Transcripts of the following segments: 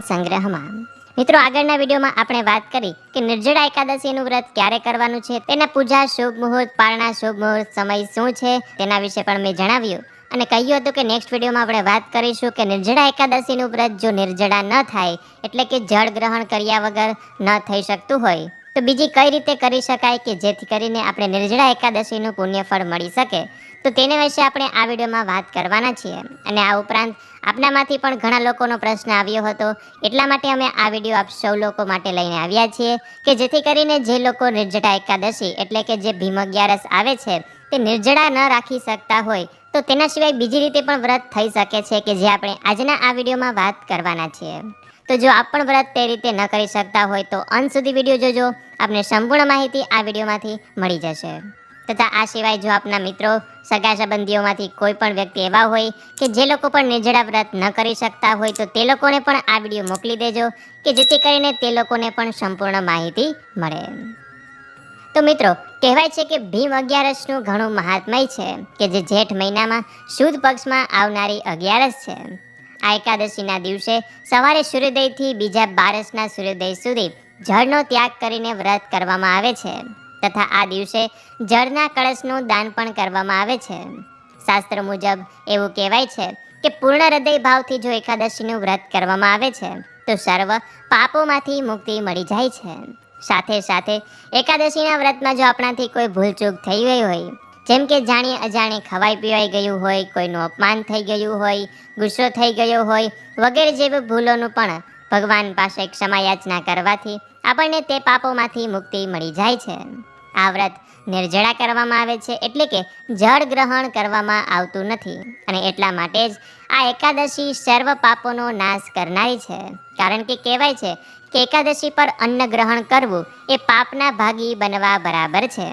સંગ્રહમાં મિત્રો આગળના વિડીયોમાં આપણે વાત કરી કે નિર્જળા એકાદશીનું વ્રત ક્યારે કરવાનું છે, તેના પૂજા શુભ મુહૂર્ત, પારણા શુભ મુહૂર્ત સમય શું છે તેના વિશે પણ મેં જણાવ્યું અને કહ્યું હતું કે નેક્સ્ટ વિડીયોમાં આપણે વાત કરીશું કે નિર્જળા એકાદશીનું વ્રત જો નિર્જળા ન થાય એટલે કે જળ ગ્રહણ કર્યા વગર ન થઈ શકતું હોય તો બીજી કઈ રીતે કરી શકાય કે જેથી કરીને આપણે નિર્જળા એકાદશીનું પુણ્યફળ મળી શકે. તો તેને વિશે આપણે આ વિડીયોમાં વાત કરવાના છીએ. અને આ ઉપરાંત આપનામાંથી પણ ઘણા લોકોનો પ્રશ્ન આવ્યો હતો, એટલા માટે અમે આ વિડીયો આપ સૌ લોકો માટે લઈને આવ્યા છીએ કે જેથી કરીને જે લોકો નિર્જળા એકાદશી એટલે કે જે ભીમ અગિયારસ આવે છે તે નિર્જળા ન રાખી શકતા હોય તો તેના સિવાય બીજી રીતે પણ વ્રત થઈ શકે છે કે જે આપણે આજના આ વિડીયોમાં વાત કરવાના છીએ. તો જો આપ પણ વ્રત તે રીતે ન કરી શકતા હોય તો અંત સુધી વિડીયો જોજો, આપને સંપૂર્ણ માહિતી આ વિડીયોમાંથી મળી જશે. તથા આ સિવાય જો આપના મિત્રો, સગા સંબંધીઓમાંથી કોઈ પણ વ્યક્તિ એવા હોય કે જે લોકો પણ નિર્જળા વ્રત ન કરી શકતા હોય તો તે લોકોને પણ આ વિડીયો મોકલી દેજો કે જેથી કરીને તે લોકોને પણ સંપૂર્ણ માહિતી મળે. તો મિત્રો કહેવાય છે કે ભીમ અગિયારસનું ઘણું મહાત્મય છે કે જે જેઠ મહિનામાં શુદ્ધ પક્ષમાં આવનારી અગિયારસ છે. આ એકાદશીના દિવસે સવારે સૂર્યોદયથી બીજા બારસના સૂર્યોદય સુધી જળનો ત્યાગ કરીને વ્રત કરવામાં આવે છે તથા આ દિવસે જળના કળશનું દાન પણ કરવામાં આવે છે. શાસ્ત્ર મુજબ એવું કહેવાય છે કે પૂર્ણ હૃદય ભાવથી જો એકાદશીનું વ્રત કરવામાં આવે છે તો સર્વ પાપોમાંથી મુક્તિ મળી જાય છે. સાથે સાથે એકાદશીના વ્રતમાં જો આપણાથી કોઈ ભૂલચૂક થઈ ગઈ હોય, જેમ કે જાણી અજાણે ખવાઈ પીવાઈ ગયું હોય, કોઈનું અપમાન થઈ ગયું હોય, ગુસ્સો થઈ ગયો હોય વગેરે જેવી ભૂલોનું પણ ભગવાન પાસે ક્ષમાયાચના કરવાથી આપણને તે પાપોમાંથી મુક્તિ મળી જાય છે. આ વ્રત નિર્જળા કરવામાં આવે છે એટલે કે જળ ગ્રહણ કરવામાં આવતું નથી અને એટલા માટે જ આ એકાદશી સર્વ પાપોનો નાશ કરનારી છે. કારણ કે કહેવાય છે કે એકાદશી પર અન્ન ગ્રહણ કરવું એ પાપના ભાગી બનવા બરાબર છે.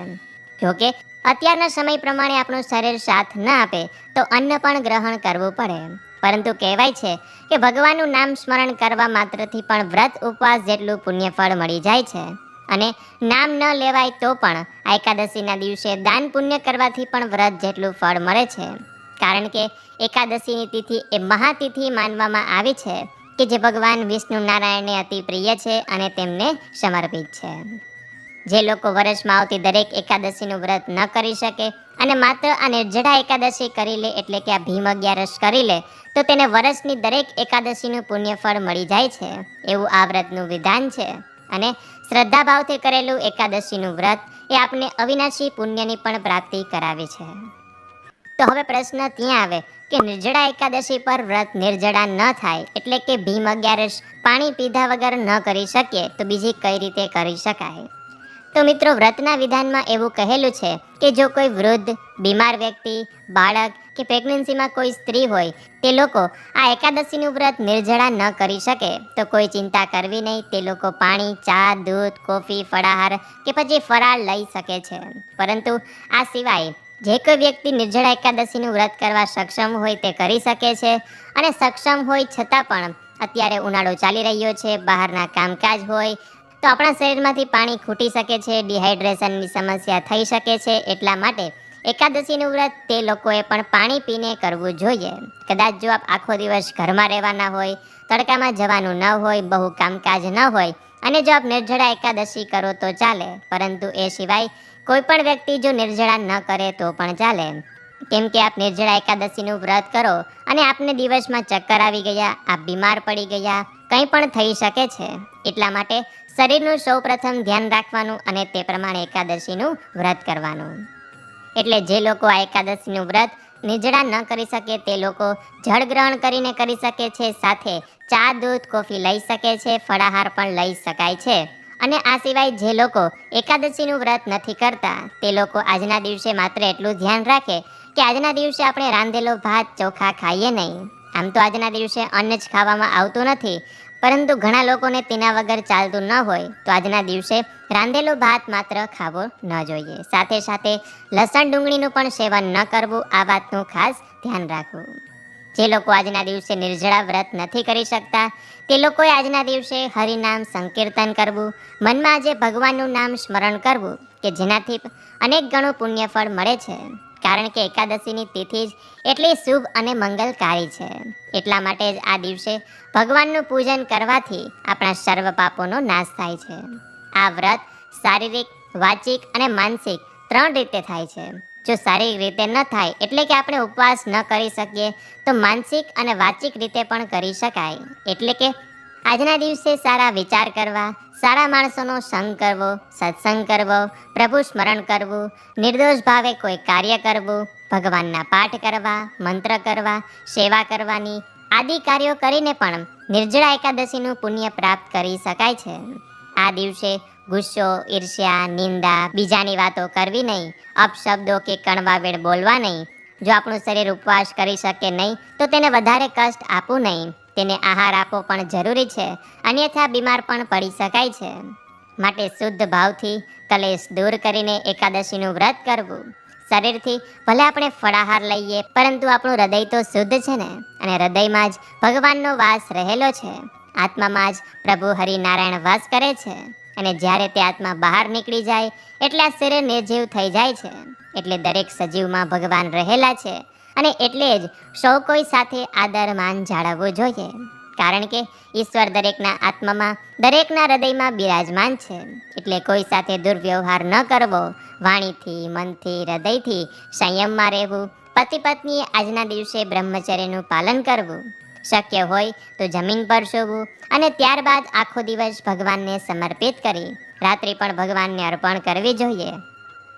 જોકે અત્યારના સમય પ્રમાણે આપણું શરીર સાથ ન આપે તો અન્ન પણ ગ્રહણ કરવું પડે, પરંતુ કહેવાય છે કે ભગવાનનું નામ સ્મરણ કરવા માત્રથી પણ વ્રત ઉપવાસ જેટલું પુણ્યફળ મળી જાય છે અને નામ ન લેવાય તો પણ આ એકાદશીના દિવસે દાન પુણ્ય કરવાથી પણ વ્રત જેટલું ફળ મળે છે. કારણ કે એકાદશીની તિથિ એ મહાતિથિ માનવામાં આવી છે કે જે ભગવાન વિષ્ણુ નારાયણને અતિ પ્રિય છે અને તેમને સમર્પિત છે. જે લોકો વર્ષમાં આવતી દરેક એકાદશીનું વ્રત ન કરી શકે અને માત્ર આ નિર્જળા એકાદશી કરી લે એટલે કે આ ભીમ અગિયારસ કરી લે તો તેને વર્ષની દરેક એકાદશીનું પુણ્યફળ મળી જાય છે એવું આ વ્રતનું વિધાન છે. અને શ્રદ્ધાભાવથી કરેલું એકાદશીનું વ્રત એ આપને અવિનાશી પુણ્યની પણ પ્રાપ્તિ કરાવે છે. તો હવે પ્રશ્ન ત્યાં આવે કે નિર્જળા એકાદશી પર વ્રત નિર્જળા ન થાય એટલે કે ભીમ અગિયારસ પાણી પીધા વગર ન કરી શકીએ તો બીજી કઈ રીતે કરી શકાય. તો મિત્રો વ્રતના વિધાનમાં એવું કહેલું છે કે જો કોઈ વૃદ્ધ, બીમાર વ્યક્તિ, બાળક કે પ્રેગ્નન્સીમાં કોઈ સ્ત્રી હોય તે લોકો આ એકાદશીનું વ્રત નિર્જળા ન કરી શકે તો કોઈ ચિંતા કરવી નહીં. તે લોકો પાણી, ચા, દૂધ, કોફી, ફળાહાર કે પછી ફરાળ લઈ શકે છે. પરંતુ આ સિવાય જે કોઈ વ્યક્તિ નિર્જળા એકાદશીનું વ્રત કરવા સક્ષમ હોય તે કરી શકે છે અને સક્ષમ હોય છતાં પણ અત્યારે ઉનાળો ચાલી રહ્યો છે, બહારના કામકાજ હોય તો આપણા શરીરમાંથી પાણી ખૂટી શકે છે, ડિહાઇડ્રેશનની સમસ્યા થઈ શકે છે. એટલા માટે એકાદશીનું વ્રત તે લોકોએ પણ પાણી પીને કરવું જોઈએ. કદાચ જો આપ આખો દિવસ ઘરમાં રહેવાના હોય, તડકામાં જવાનું ન હોય, બહુ કામકાજ ન હોય અને જો આપ નિર્જળા એકાદશી કરો તો ચાલે, પરંતુ એ સિવાય કોઈ પણ વ્યક્તિ જો નિર્જળા ન કરે તો પણ ચાલે. કેમ કે આપ નિર્જળા એકાદશીનું વ્રત કરો અને આપને દિવસમાં ચક્કર આવી ગયા, આપ બીમાર પડી ગયા, કંઈ પણ થઈ શકે છે. એટલા માટે શરીરનું સૌપ્રથમ ધ્યાન રાખવાનું અને તે પ્રમાણે એકાદશીનું વ્રત કરવાનું. એટલે જે લોકો આ એકાદશીનું વ્રત નિર્જળા ન કરી શકે તે લોકો જળ ગ્રહણ કરીને કરી શકે છે, સાથે ચા, દૂધ, કોફી લઈ શકે છે, ફળાહાર પણ લઈ શકાય છે. અને આ સિવાય જે લોકો એકાદશીનું વ્રત નથી કરતા તે લોકો આજના દિવસે માત્ર એટલું ધ્યાન રાખે કે આજના દિવસે આપણે રાંધેલો ભાત, ચોખા ખાઈએ નહીં. આમ તો આજના દિવસે અન્ન જ ખાવામાં આવતું નથી, પરંતુ ઘણા લોકોને તેના વગર ચાલતું ન હોય તો આજના દિવસે રાંધેલો ભાત માત્ર ખાવો ન જોઈએ. સાથે સાથે લસણ ડુંગળીનું પણ સેવન ન કરવું, આ વાતનું ખાસ ધ્યાન રાખવું. જે લોકો આજના દિવસે નિર્જળા વ્રત નથી કરી શકતા તે લોકોએ આજના દિવસે હરિનામ સંકીર્તન કરવું, મનમાં આજે ભગવાનનું નામ સ્મરણ કરવું કે જેનાથી અનેક ગણું પુણ્યફળ મળે છે. કારણ કે એકાદશીની તિથિ જ એટલી શુભ અને મંગલકારી છે. એટલા માટે જ આ દિવસે ભગવાનનું પૂજન કરવાથી આપણા સર્વ પાપોનો નાશ થાય છે. આ વ્રત શારીરિક, વાચિક અને માનસિક 3 રીતે થાય છે. જો શારીરિક રીતે ન થાય એટલે કે આપણે ઉપવાસ ન કરી શકીએ તો માનસિક અને વાચિક રીતે પણ કરી શકાય. એટલે કે આજના દિવસે સારા વિચાર કરવા, સારા માણસોનો સંગ કરવો, સત્સંગ કરવો, પ્રભુ સ્મરણ કરવું, નિર્દોષ ભાવે કોઈ કાર્ય કરવું, ભગવાનના પાઠ કરવા, મંત્ર કરવા, સેવા કરવાની આદિ કાર્યો કરીને પણ નિર્જળા એકાદશીનું પુણ્ય પ્રાપ્ત કરી શકાય છે. આ દિવસે ગુસ્સો, ઈર્ષ્યા, નિંદા, બીજાની વાતો કરવી નહીં, અપશબ્દો કે કણવા વેળ બોલવા નહીં. જો આપણું શરીર ઉપવાસ કરી શકે નહીં તો તેને વધારે કષ્ટ આપવું નહીં. તેને આહાર આપવો પણ જરૂરી છે, અન્યથા બીમાર પણ પડી શકાય છે. માટે શુદ્ધ ભાવથી કલેશ દૂર કરીને એકાદશીનું વ્રત કરવું. શરીરથી ભલે આપણે ફળાહાર લઈએ, પરંતુ આપણું હૃદય તો શુદ્ધ છે ને, અને હૃદયમાં જ ભગવાનનો વાસ રહેલો છે. આત્મામાં જ પ્રભુ હરિનારાયણ વાસ કરે છે. અને જ્યારે તે આત્મા બહાર નીકળી જાય એટલે આ શરીર નિર્જીવ થઈ જાય છે. એટલે દરેક સજીવમાં ભગવાન રહેલા છે, અને એટલે જ સૌ કોઈ સાથે આદર માન જાળવવું જોઈએ. કારણ કે ઈશ્વર દરેકના આત્મામાં, દરેકના હૃદયમાં બિરાજમાન છે. એટલે કોઈ સાથે દુર્વ્યવહાર ન કરવો, વાણીથી, મનથી, હૃદયથી સંયમમાં રહેવું. પતિ પત્નીએ આજના દિવસે બ્રહ્મચર્યનું પાલન કરવું. શક્ય હોય તો જમીન પર સૂવું અને ત્યારબાદ આખો દિવસ ભગવાનને સમર્પિત કરી રાત્રિ પણ ભગવાનને અર્પણ કરવી જોઈએ.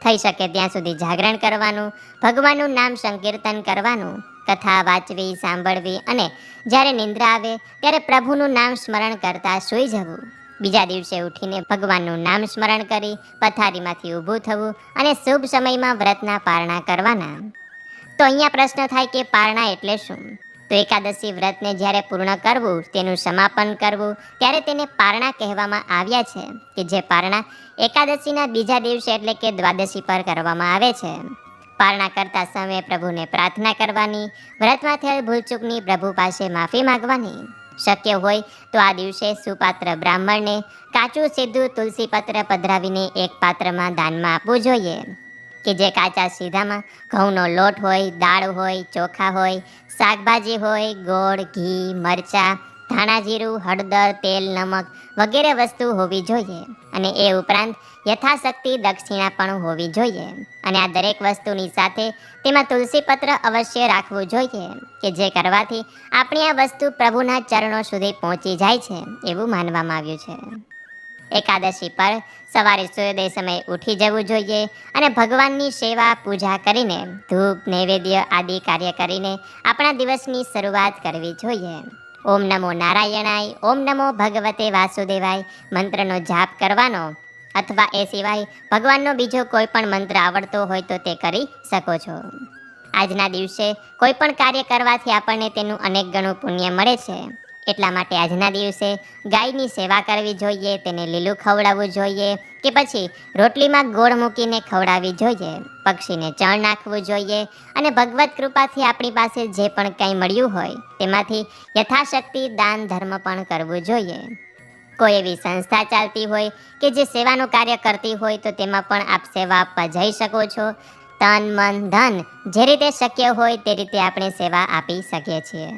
થઈ શકે ત્યાં સુધી જાગરણ કરવાનું, ભગવાનનું નામ સંકીર્તન કરવાનું, કથા વાંચવી, સાંભળવી અને જ્યારે નિંદ્રા આવે ત્યારે પ્રભુનું નામ સ્મરણ કરતા સૂઈ જવું. બીજા દિવસે ઉઠીને ભગવાનનું નામ સ્મરણ કરી પથારીમાંથી ઊભું થવું અને શુભ સમયમાં વ્રતના પારણા કરવાના. તો અહીંયા પ્રશ્ન થાય કે પારણા એટલે શું? તો એકાદશી વ્રતને જ્યારે પૂર્ણ કરવું, તેનું સમાપન કરવું, ત્યારે તેને પારણા કહેવામાં આવ્યા છે. કે જે પારણા એકાદશીના બીજા દિવસે એટલે કે દ્વાદશી પર કરવામાં આવે છે. પારણા કરતા સમયે પ્રભુને પ્રાર્થના કરવાની, વ્રતમાં થયેલ ભૂલચૂકની પ્રભુ પાસે માફી માંગવાની. શક્ય હોય તો આ દિવસે સુપાત્ર બ્રાહ્મણને કાચું સીધું તુલસી પત્ર પધરાવીને એક પાત્રમાં દાનમાં આપવું જોઈએ. કે જે કાચા સીધામાં ઘઉંનો લોટ હોય, દાળ હોય, ચોખા હોય, શાકભાજી હોય, ગોળ, ઘી, મરચાં, ધાણા જીરું, હળદર, તેલ, નમક વગેરે વસ્તુ હોવી જોઈએ. અને એ ઉપરાંત યથાશક્તિ દક્ષિણા પણ હોવી જોઈએ. અને આ દરેક વસ્તુની સાથે તેમાં તુલસી પત્ર અવશ્ય રાખવું જોઈએ. કે જે કરવાથી આપણી આ વસ્તુ પ્રભુના ચરણો સુધી પહોંચી જાય છે એવું માનવામાં આવ્યું છે. એકાદશી પર સવારે સૂર્યોદય સમયે ઉઠી જવું જોઈએ અને ભગવાનની સેવા પૂજા કરીને ધૂપ, નૈવેદ્ય આદિ કાર્ય કરીને આપણા દિવસની શરૂઆત કરવી જોઈએ. ઓમ નમો નારાયણાય, ઓમ નમો ભગવતે વાસુદેવાય મંત્રનો જાપ કરવાનો, અથવા એ સિવાય ભગવાનનો બીજો કોઈ પણ મંત્ર આવડતો હોય તો તે કરી શકો છો. આજના દિવસે કોઈ પણ કાર્ય કરવાથી આપણને તેનું અનેક ગણું પુણ્ય મળે છે. એટલા માટે આજના દિવસે ગાયની સેવા કરવી જોઈએ, તેને લીલું ખવડાવવું જોઈએ, કે પછી રોટલીમાં ગોળ મૂકીને ખવડાવવી જોઈએ, પક્ષીને ચણ નાખવું જોઈએ, અને ભગવત કૃપાથી આપણી પાસે જે પણ કંઈ મળ્યું હોય તેમાંથી યથાશક્તિ દાન ધર્મ પણ કરવું જોઈએ. કોઈ એવી સંસ્થા ચાલતી હોય કે જે સેવાનું કાર્ય કરતી હોય તો તેમાં પણ આપ સેવા આપવા જઈ શકો છો. તન, મન, ધન જે રીતે શક્ય હોય તે રીતે આપણે સેવા આપી શકીએ છીએ.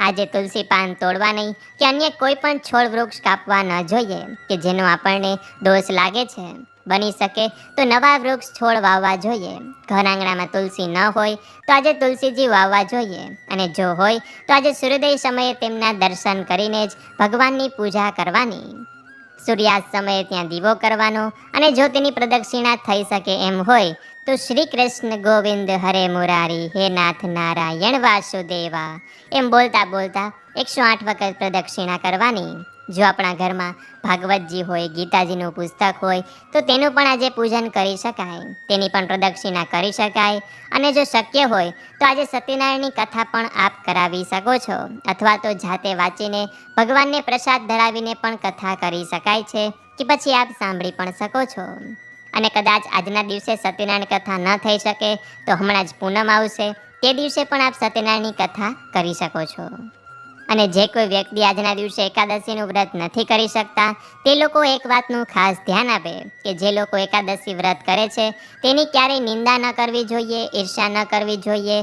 આજે તુલસી પાન તોડવા નહીં કે અન્ય કોઈ પણ છોડ વૃક્ષ કાપવા ન જોઈએ કે જેનો આપણને દોષ લાગે છે. બની શકે તો નવા વૃક્ષ છોડ વાવવા જોઈએ. ઘર આંગણામાં તુલસી ન હોય તો આજે તુલસીજી વાવવા જોઈએ. અને જો હોય તો આજે સૂર્યોદય સમયે તેમના દર્શન કરીને જ ભગવાનની પૂજા કરવાની. સૂર્યાસ્ત સમયે ત્યાં દીવો કરવાનો, અને જો તેની પ્રદક્ષિણા થઈ શકે એમ હોય તો શ્રી કૃષ્ણ ગોવિંદ હરે મુરારી, હે નાથ નારાયણ વાસુદેવા એમ બોલતા બોલતા 108 વખત પ્રદક્ષિણા કરવાની. જો આપણા ઘરમાં ભાગવતજી હોય, ગીતાજીનું પુસ્તક હોય તો તેનું પણ આજે પૂજન કરી શકાય, તેની પણ પ્રદક્ષિણા કરી શકાય. અને જો શક્ય હોય તો આજે સત્યનારાયણની કથા પણ આપ કરાવી શકો છો, અથવા તો જાતે વાંચીને ભગવાનને પ્રસાદ ધરાવીને પણ કથા કરી શકાય છે, કે પછી આપ સાંભળી પણ શકો છો. અને કદાચ આજના દિવસે સત્યનારાયણ કથા ન થઈ શકે તો હમણાં જ પૂનમ આવશે, તે દિવસે પણ આપ સત્યનારાયણની કથા કરી શકો છો. અને જે કોઈ વ્યક્તિ આજના દિવસે એકાદશીનું વ્રત નથી કરી શકતા તે લોકો એક વાતનું ખાસ ધ્યાન આપે કે જે લોકો એકાદશી વ્રત કરે છે તેની ક્યારેય નિંદા ન કરવી જોઈએ, ઈર્ષ્યા ન કરવી જોઈએ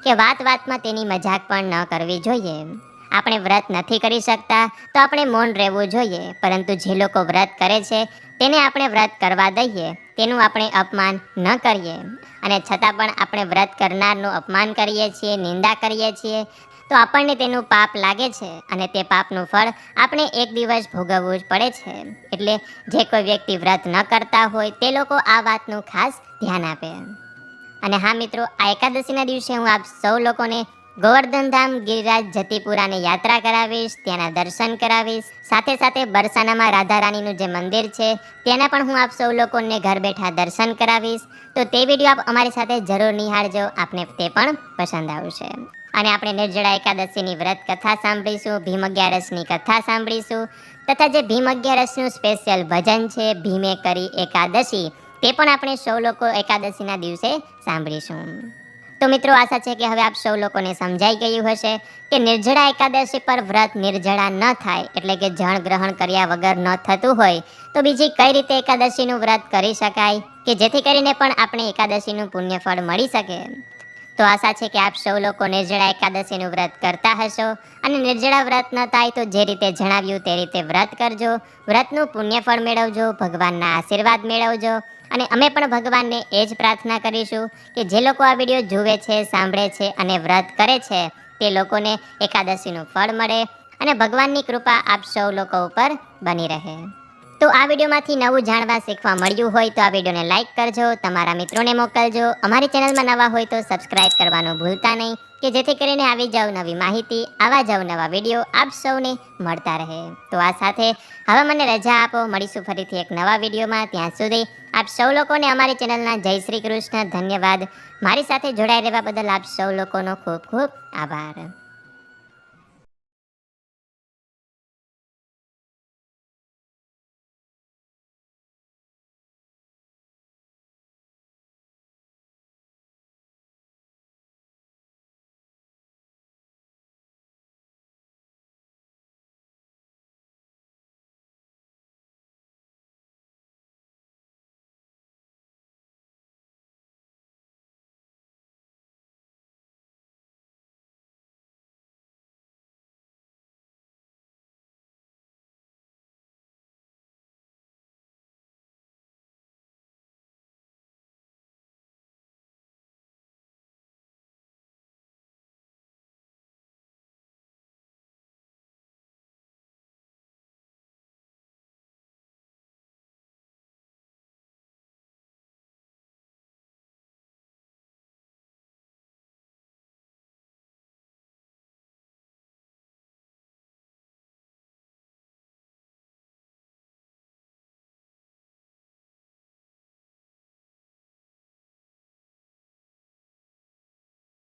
કે વાતમાં તેની મજાક પણ ન કરવી જોઈએ. આપણે વ્રત નથી કરી શકતા તો આપણે મૌન રહેવું જોઈએ, પરંતુ જે લોકો વ્રત કરે છે તેને આપણે વ્રત કરવા દઈએ, તેનું આપણે અપમાન ન કરીએ. અને છતાં પણ આપણે વ્રત કરનારનું અપમાન કરીએ છીએ, નિંદા કરીએ છીએ તો આપણને તેનું પાપ લાગે છે અને તે પાપનું ફળ આપણે એક દિવસ ભોગવવું જ પડે છે. એટલે જે કોઈ વ્યક્તિ વ્રત ન કરતા હોય તે લોકો આ વાતનું ખાસ ધ્યાન આપે. અને હા મિત્રો, આ એકાદશીના દિવસે હું આપ સૌ લોકોને ગોવર્ધન ધામ ગિરિરાજ જતીપુરાની યાત્રા કરાવીશ, ત્યાંના દર્શન કરાવીશ. સાથે સાથે બરસાનામાં રાધા રાણીનું જે મંદિર છે તેના પણ હું આપ સૌ લોકોને ઘર બેઠા દર્શન કરાવીશ. તો તે વિડીયો આપ અમારી સાથે જરૂર નિહાળજો, આપને તે પણ પસંદ આવશે. અને આપણે નિર્જળા એકાદશીની વ્રત કથા સાંભળીશું, ભીમ અગિયારસની કથા સાંભળીશું તથા જે ભીમ અગિયારસનું સ્પેશિયલ ભજન છે ભીમે કરી એકાદશી તે પણ આપણે સૌ લોકો એકાદશીના દિવસે સાંભળીશું. તો મિત્રો, આશા છે કે હવે આપ સૌ લોકોને સમજાઈ ગયું હશે કે નિર્જળા એકાદશી પર વ્રત નિર્જળા ન થાય એટલે કે જળ ગ્રહણ કર્યા વગર ન થતું હોય તો બીજી કઈ રીતે એકાદશીનું વ્રત કરી શકાય કે જેથી કરીને પણ આપણે એકાદશીનું પુણ્ય ફળ મળી શકે. તો આશા છે કે આપ સૌ લોકો નિર્જળા એકાદશીનું વ્રત કરતા હશો અને નિર્જળા વ્રત ન થાય તો જે રીતે જણાવ્યું તે રીતે વ્રત કરજો, વ્રતનું પુણ્ય ફળ મેળવજો, ભગવાનના આશીર્વાદ મેળવજો. અને અમે પણ ભગવાનને એ જ પ્રાર્થના કરીશું કે જે લોકો આ વિડીયો જુએ છે, સાંભળે છે અને વ્રત કરે છે તે લોકોને એકાદશીનું ફળ મળે અને ભગવાનની કૃપા આપ સૌ લોકો ઉપર બની રહે. તો આ વિડીયોમાંથી નવું જાણવા શીખવા મળ્યું હોય તો આ વિડીયોને લાઇક કરજો, તમારા મિત્રોને મોકલજો. અમારી ચેનલમાં નવા હોય તો સબસ્ક્રાઇબ કરવાનું ભૂલતા નહીં કે જેથી કરીને આવી જાવ નવી માહિતી, આવા જાવ નવા વિડીયો આપ સૌને મળતા રહે. તો આ સાથે હવે મને રજા આપો, મળીશું ફરીથી એક નવા વિડીયોમાં. ત્યાં સુધી આપ સૌ લોકોને અમારી ચેનલના જય શ્રી કૃષ્ણ, ધન્યવાદ. મારી સાથે જોડાઈ રહેવા બદલ આપ સૌ લોકોનો ખૂબ ખૂબ આભાર.